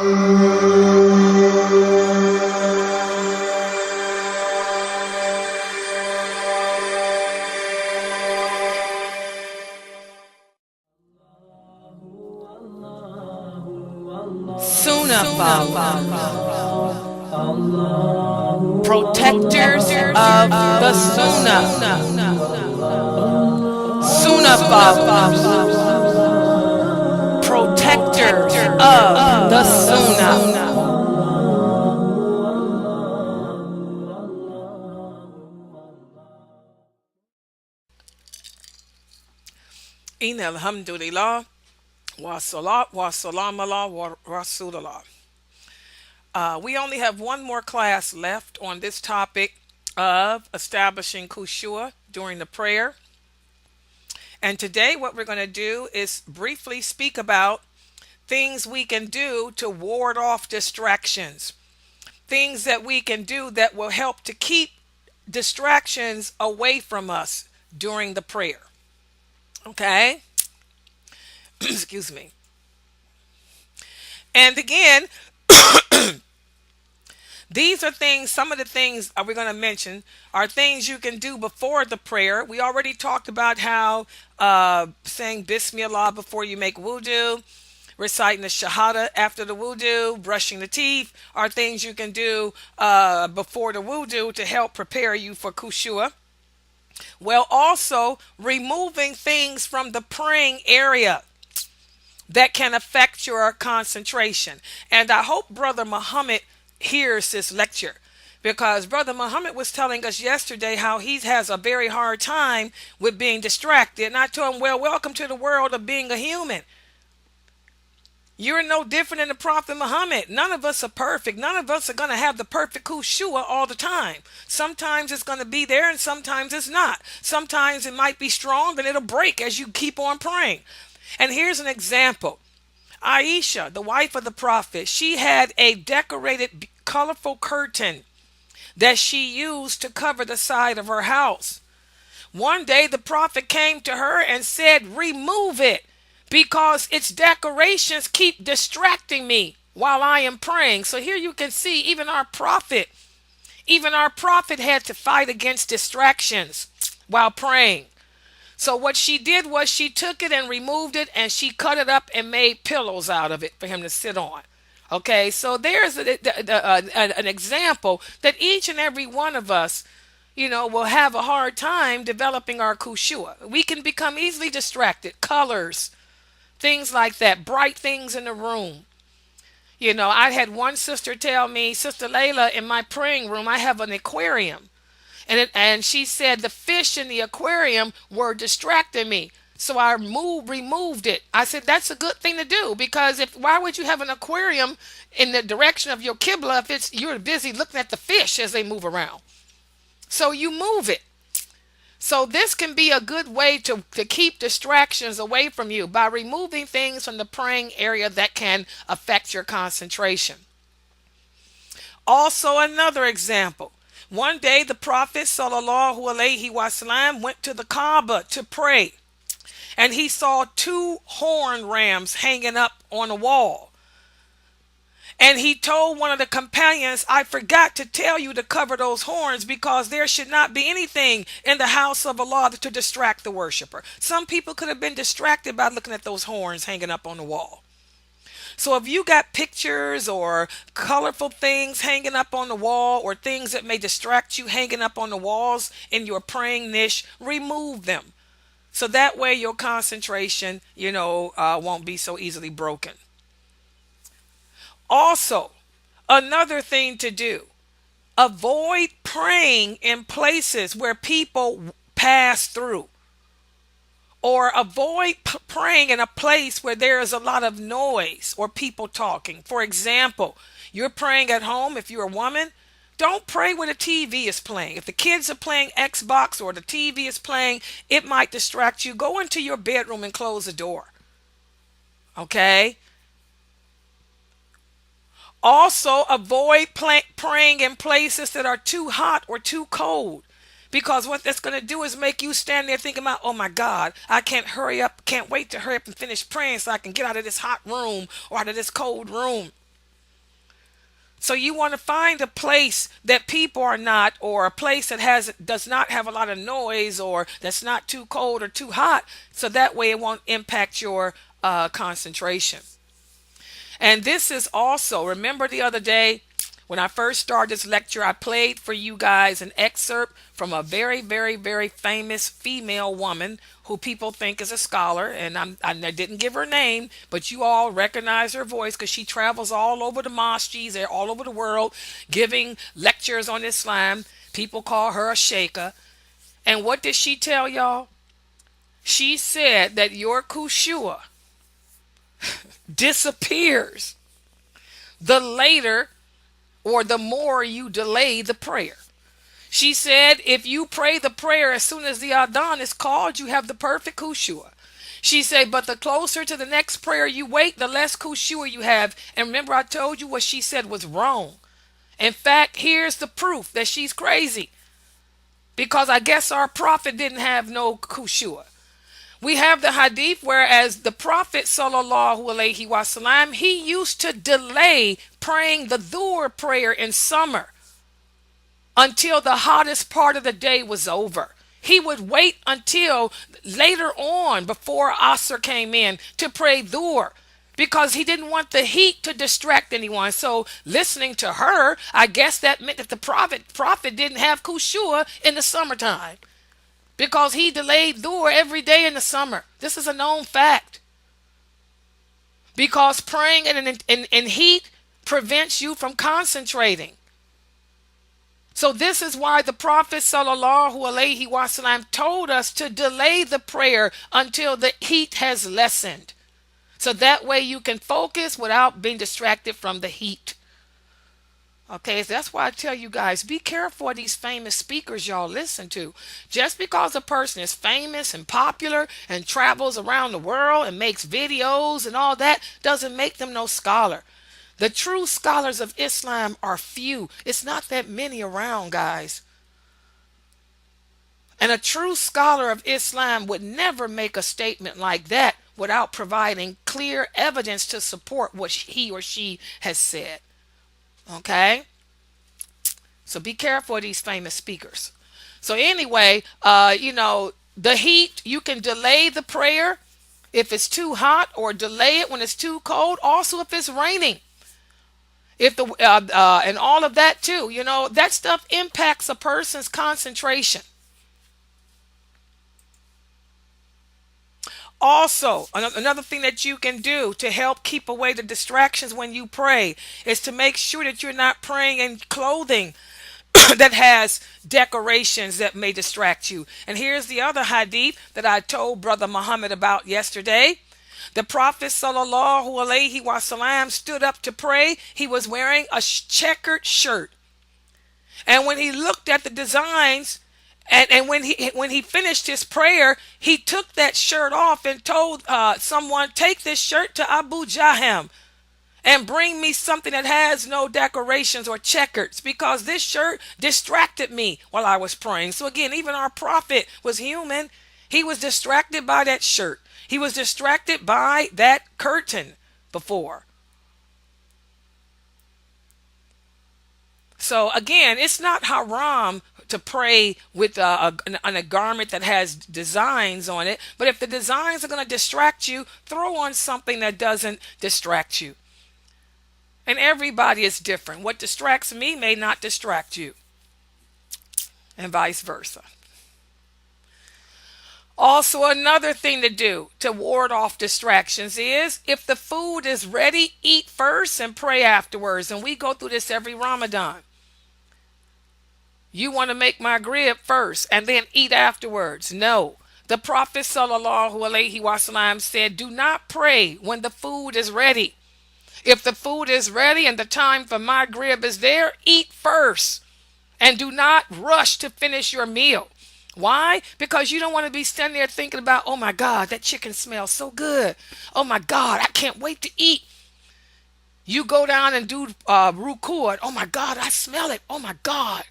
Sunnahfollowers, protectors of the Sunnah. Sunnahfollowers, protectors of the Sunnah. Inna alhamdulillah wa salat wa salam ala wa rasulullah. We only have one more class left on this topic of establishing Khushoo during the prayer. And today, what we're going to do is briefly speak about things we can do to ward off distractions, things that we can do that will help to keep distractions away from us during the prayer. Okay? Excuse me. And again, these are things, some of the things we're going to mention are things you can do before the prayer. We already talked about how saying Bismillah before you make wudu, reciting the Shahada after the wudu, brushing the teeth are things you can do before the wudu to help prepare you for Khushuu. Well, also removing things from the praying area that can affect your concentration. And I hope Brother Muhammad hears this lecture, because Brother Muhammad was telling us yesterday how he has a very hard time with being distracted. And I told him, well, welcome to the world of being a human. You're no different than the Prophet Muhammad. None of us are perfect. None of us are going to have the perfect Khushuu all the time. Sometimes it's going to be there and sometimes it's not. Sometimes it might be strong and it'll break as you keep on praying. And here's an example. Aisha, the wife of the Prophet, she had a decorated, colorful curtain that she used to cover the side of her house. One day the Prophet came to her and said, remove it, because its decorations keep distracting me while I am praying. So here you can see even our prophet had to fight against distractions while praying. So what she did was she took it and removed it and she cut it up and made pillows out of it for him to sit on. Okay, so there's an example that each and every one of us, will have a hard time developing our Khushuu. We can become easily distracted. Colors, things like that, bright things in the room. I had one sister tell me, Sister Laila, in my praying room, I have an aquarium. And she said the fish in the aquarium were distracting me. So I removed it. I said, that's a good thing to do, because why would you have an aquarium in the direction of your Qibla if you're busy looking at the fish as they move around? So you move it. So this can be a good way to keep distractions away from you by removing things from the praying area that can affect your concentration. Also, another example. One day the Prophet ﷺ went to the Kaaba to pray, and he saw 2 horn rams hanging up on a wall. And he told one of the companions, I forgot to tell you to cover those horns, because there should not be anything in the house of Allah to distract the worshiper. Some people could have been distracted by looking at those horns hanging up on the wall. So if you got pictures or colorful things hanging up on the wall, or things that may distract you hanging up on the walls in your praying niche, remove them. So that way your concentration, won't be so easily broken. Also, another thing to do, avoid praying in places where people pass through. Or avoid praying in a place where there is a lot of noise or people talking. For example, you're praying at home. If you're a woman, don't pray where the TV is playing. If the kids are playing Xbox or the TV is playing, it might distract you. Go into your bedroom and close the door. Okay? Also, avoid praying in places that are too hot or too cold. Because what that's going to do is make you stand there thinking about, oh my God, I can't wait to hurry up and finish praying so I can get out of this hot room or out of this cold room. So you want to find a place that people are not, or a place that has does not have a lot of noise, or that's not too cold or too hot, so that way it won't impact your concentration. And this is also, remember the other day when I first started this lecture, I played for you guys an excerpt from a very, very, very famous female woman who people think is a scholar. And I didn't give her name, but you all recognize her voice because she travels all over the mosques, all over the world, giving lectures on Islam. People call her a sheikha. And what did she tell y'all? She said that your Khushoo disappears the later or the more you delay the prayer. She said if you pray the prayer as soon as the adhan is called, you have the perfect Khushuu. She said, but the closer to the next prayer you wait, the less Khushuu you have. And remember, I told you what she said was wrong. In fact, here's the proof that she's crazy. Because I guess our prophet didn't have no Khushuu. We have the hadith whereas the Prophet sallallahu alaihi wasallam, he used to delay praying the dhuhr prayer in summer until the hottest part of the day was over. He would wait until later on before Asr came in to pray dhuhr because he didn't want the heat to distract anyone. So listening to her, I guess that meant that the prophet didn't have Khushuu in the summertime, because he delayed dhuhr every day in the summer. This is a known fact. Because praying in heat prevents you from concentrating. So this is why the Prophet sallallahu alaihi wasallam told us to delay the prayer until the heat has lessened. So that way you can focus without being distracted from the heat. Okay, so that's why I tell you guys, be careful of these famous speakers y'all listen to. Just because a person is famous and popular and travels around the world and makes videos and all that doesn't make them no scholar. The true scholars of Islam are few. It's not that many around, guys. And a true scholar of Islam would never make a statement like that without providing clear evidence to support what he or she has said. Okay, so be careful of these famous speakers. So anyway, the heat, you can delay the prayer if it's too hot, or delay it when it's too cold. Also, if it's raining, if the and all of that too. That stuff impacts a person's concentration. Also, another thing that you can do to help keep away the distractions when you pray is to make sure that you're not praying in clothing that has decorations that may distract you. And here's the other hadith that I told Brother Muhammad about yesterday. The Prophet sallallahu alaihi wasallam stood up to pray. He was wearing a checkered shirt. And when he looked at the designs, and when he finished his prayer, he took that shirt off and told someone, take this shirt to Abu Jahm and bring me something that has no decorations or checkers, because this shirt distracted me while I was praying. So again, even our prophet was human. He was distracted by that shirt. He was distracted by that curtain before. So again, it's not haram to pray with a garment that has designs on it. But if the designs are going to distract you, throw on something that doesn't distract you. And everybody is different. What distracts me may not distract you, and vice versa. Also, another thing to do to ward off distractions is, if the food is ready, eat first and pray afterwards. And we go through this every Ramadan. You want to make maghrib first and then eat afterwards. No. The Prophet sallallahu alaihi wasallam said, do not pray when the food is ready. If the food is ready and the time for maghrib is there, eat first. And do not rush to finish your meal. Why? Because you don't want to be standing there thinking about, oh my God, that chicken smells so good. Oh my God, I can't wait to eat. You go down and do ruku. Oh my God, I smell it. Oh my God.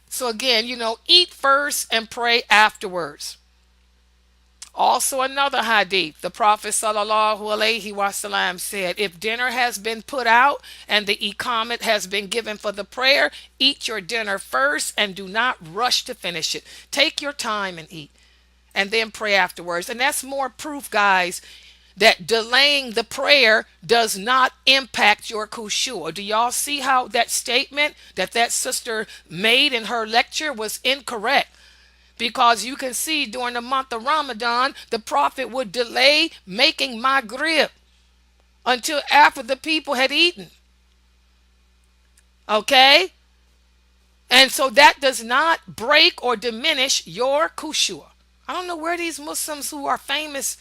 So again, eat first and pray afterwards. Also, another hadith, the Prophet sallallahu alaihi wasallam said, if dinner has been put out and the iqamat has been given for the prayer, eat your dinner first and do not rush to finish it. Take your time and eat, and then pray afterwards. And that's more proof, guys, that delaying the prayer does not impact your Khushuu. Do y'all see how that statement that sister made in her lecture was incorrect? Because you can see during the month of Ramadan, the Prophet would delay making Maghrib until after the people had eaten. Okay? And so that does not break or diminish your Khushuu. I don't know where these Muslims who are famous,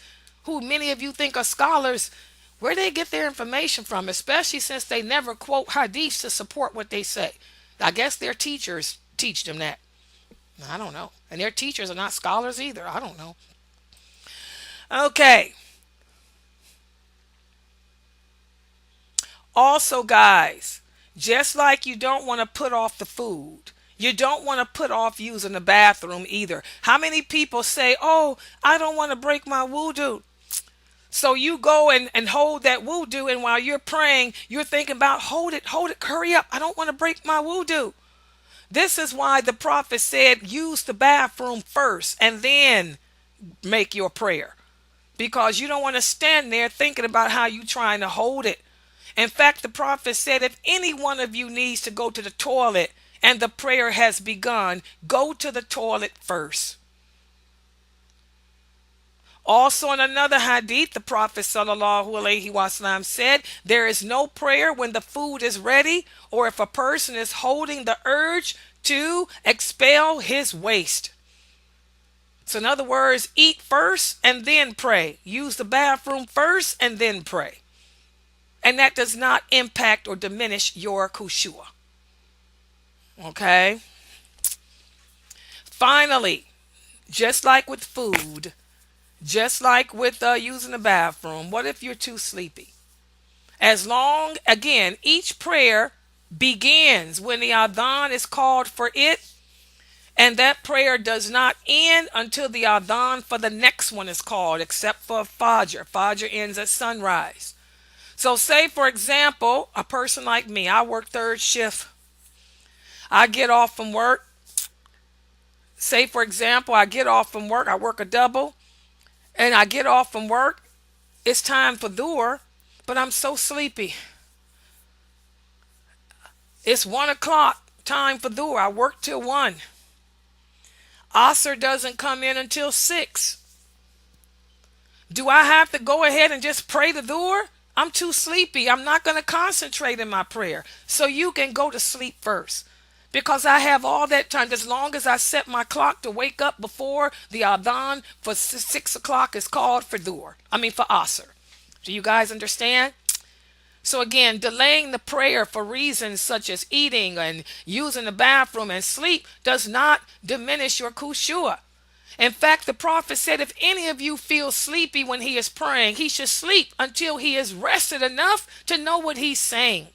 who many of you think are scholars, where they get their information from, especially since they never quote hadiths to support what they say. I guess their teachers teach them that. I don't know. And their teachers are not scholars either. I don't know. Okay. Also, guys, just like you don't want to put off the food, you don't want to put off using the bathroom either. How many people say, oh, I don't want to break my wudu? So you go and hold that wudu, and while you're praying, you're thinking about, hold it, hurry up. I don't want to break my wudu. This is why the prophet said, use the bathroom first and then make your prayer. Because you don't want to stand there thinking about how you're trying to hold it. In fact, the prophet said, if any one of you needs to go to the toilet and the prayer has begun, go to the toilet first. Also, in another hadith, the Prophet sallallahu alaihi wasallam said, there is no prayer when the food is ready, or if a person is holding the urge to expel his waste. So in other words, eat first and then pray. Use the bathroom first and then pray. And that does not impact or diminish your Khushuu. Okay? Finally, just like with food, just like with using the bathroom, what if you're too sleepy? As long, again, each prayer begins when the adhan is called for it, and that prayer does not end until the adhan for the next one is called, except for Fajr. Fajr ends at sunrise. So say, for example, a person like me, I work third shift. I get off from work. Say, for example, I get off from work. I work a double. And I get off from work. It's time for dhuhr, but I'm so sleepy. It's 1 o'clock, time for dhuhr. I work till 1. Asr doesn't come in until 6. Do I have to go ahead and just pray the dhuhr? I'm too sleepy. I'm not going to concentrate in my prayer. So you can go to sleep first. Because I have all that time. As long as I set my clock to wake up before the adhan for 6 o'clock is called for dhuhr. For asr. Do you guys understand? So again, delaying the prayer for reasons such as eating and using the bathroom and sleep does not diminish your Khushuu. In fact, the prophet said, if any of you feels sleepy when he is praying, he should sleep until he is rested enough to know what he's saying.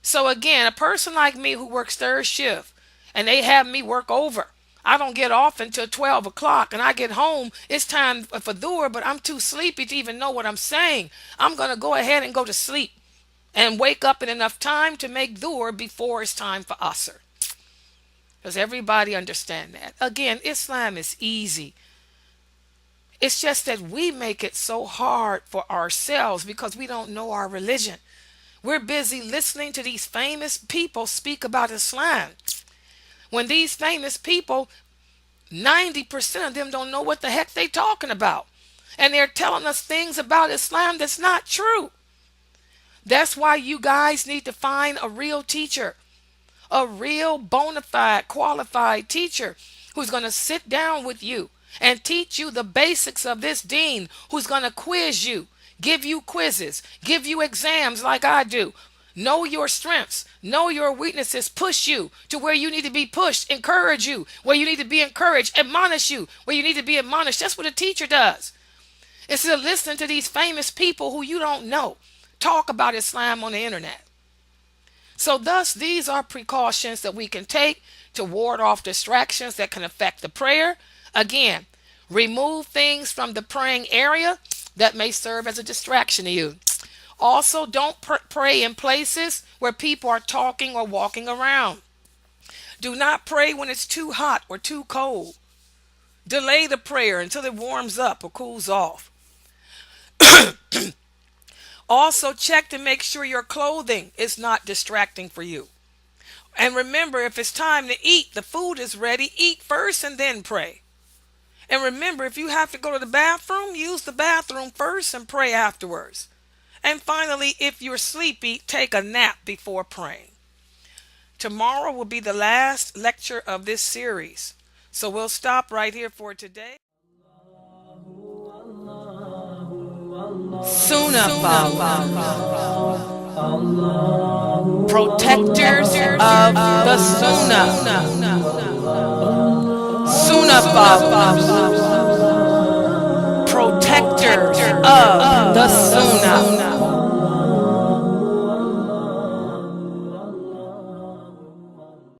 So again, a person like me who works third shift and they have me work over, I don't get off until 12 o'clock, and I get home, it's time for dhuhr, but I'm too sleepy to even know what I'm saying. I'm going to go ahead and go to sleep and wake up in enough time to make dhuhr before it's time for asr. Does everybody understand that? Again, Islam is easy. It's just that we make it so hard for ourselves because we don't know our religion. We're busy listening to these famous people speak about Islam. When these famous people, 90% of them don't know what the heck they're talking about. And they're telling us things about Islam that's not true. That's why you guys need to find a real teacher, a real bona fide, qualified teacher who's going to sit down with you and teach you the basics of this deen, who's going to quiz you, give you quizzes, give you exams like I do. Know your strengths, know your weaknesses, push you to where you need to be pushed, encourage you where you need to be encouraged, admonish you where you need to be admonished. That's what a teacher does. Instead of listening to these famous people who you don't know talk about Islam on the internet. So thus, these are precautions that we can take to ward off distractions that can affect the prayer. Again, Remove things from the praying area that may serve as a distraction to you. Also, don't pray in places where people are talking or walking around. Do not pray when it's too hot or too cold. Delay the prayer until it warms up or cools off. Also, check to make sure your clothing is not distracting for you. And remember, if it's time to eat, the food is ready, eat first and then pray. And remember, if you have to go to the bathroom, use the bathroom first and pray afterwards. And finally, if you're sleepy, take a nap before praying. Tomorrow will be the last lecture of this series. So we'll stop right here for today. Sunnahfollowers, protectors of the Sunnah. Sunnahfollowers, protectors of the Sunnah.